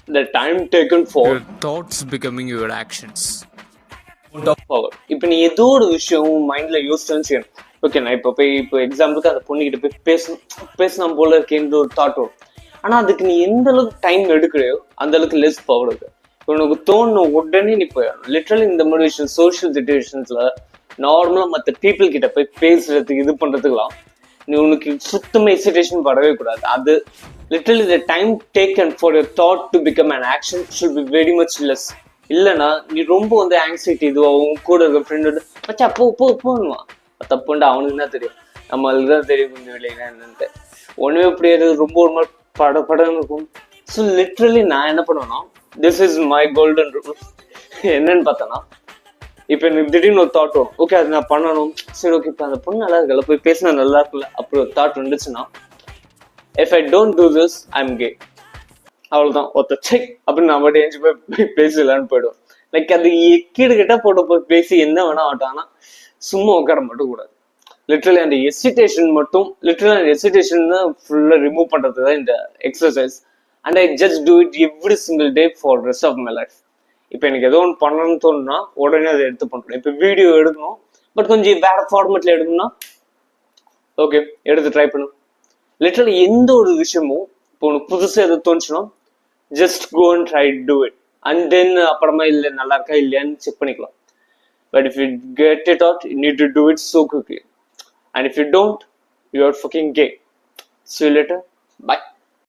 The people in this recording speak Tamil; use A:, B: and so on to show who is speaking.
A: the time taken for
B: Your thoughts becoming your actions.
A: power. இப்போ நீ ஏதோ ஒரு விஷயம் மைண்ட்ல யோசிச்சேன்னு செய்யணும். ஓகே, நான் இப்போ எக்ஸாம்பிளுக்கு அந்த பொண்ணுகிட்ட போய் பேசணும் போல இருக்கேன்ற ஒரு தாட் வரும். ஆனால் அதுக்கு நீ எந்த அளவுக்கு டைம் எடுக்கிறையோ அந்த அளவுக்கு லெஸ் பவர் இருக்கு. உனக்கு தோணும் உடனே நீ போயிடணும். லிட்டரலி இந்த மாதிரி விஷயம் சோஷியல் சிச்சுவேஷன்ஸ்ல நார்மலாக மற்ற பீப்புள் கிட்ட போய் பேசுறதுக்கு இது பண்றதுக்கெல்லாம் நீ உனக்கு சுத்தமாக எக்ஸைட்டேஷன் படவே கூடாது. அது literally the time taken for your thought to become an action should be very much less. இல்லைன்னா நீ ரொம்ப வந்து ஆங்ஸைட்டி இதுவாகும். கூட இருக்க ஃப்ரெண்டோட மச்சா போன்னுவான். தப்புண்டா அவனுக்கு தான் தெரியும், நம்மளுக்கு தான் தெரியும் இந்த வேலையா என்னன்ட்டு. ஒன்றுமே புரியாது, ரொம்ப ஒரு மாதிரி படன்னு இருக்கும். ஸோ லிட்ரலி நான் என்ன பண்ணுவேன்னா, this is my golden rule. என்னன்னு பார்த்தேன்னா, இப்போ எனக்கு திடீர்னு ஒரு தாட் வரும். ஓகே, அது நான் பண்ணணும். சரி, ஓகே, இப்போ அந்த பொண்ணு நல்லா இருக்குல்ல, போய் பேசினா நல்லா இருக்குல்ல, அப்படி ஒரு தாட் வந்துச்சுன்னா, if I don't do this I am K. அவ்வளோதான், ஒருத்த செக் அப்படின்னு நான் மட்டும் எஞ்சி போய் பேசலான்னு போயிடுவோம். லைக் அது கீடு கிட்ட போட்டு போய் பேசி என்ன வேணா ஆகட்டும், ஆனால் சும்மா உட்கார மட்டும் கூடாது. லிட்ரலி அந்த எசிடேஷன் மட்டும், லிட்ரலி அந்த எசிடேஷன் தான் ஃபுல்லாக ரிமூவ் பண்ணுறது தான் இந்த exercise. And I just do it every single day for rest of my life. இப்போ எனக்கு ஏதோ ஒன்று பண்ணணும்னு தோணுன்னா உடனே அதை எடுத்து பண்ணுறேன். இப்போ வீடியோ எடுக்கணும், பட் கொஞ்சம் வேற ஃபார்மேட்டில் எடுக்கணும்னா ஓகே, எடுத்து ட்ரை பண்ணும். லிட்ரலி எந்த ஒரு விஷயமும் இப்போ உனக்கு புதுசாக எது தோணுச்சுன்னா just go and try do it. And then அப்புறமா இல்லை நல்லா இருக்கா இல்லையான்னு செக் பண்ணிக்கலாம். But if you get it out, you need to do it so quickly. And if you don't, you are fucking gay. See you later. Bye.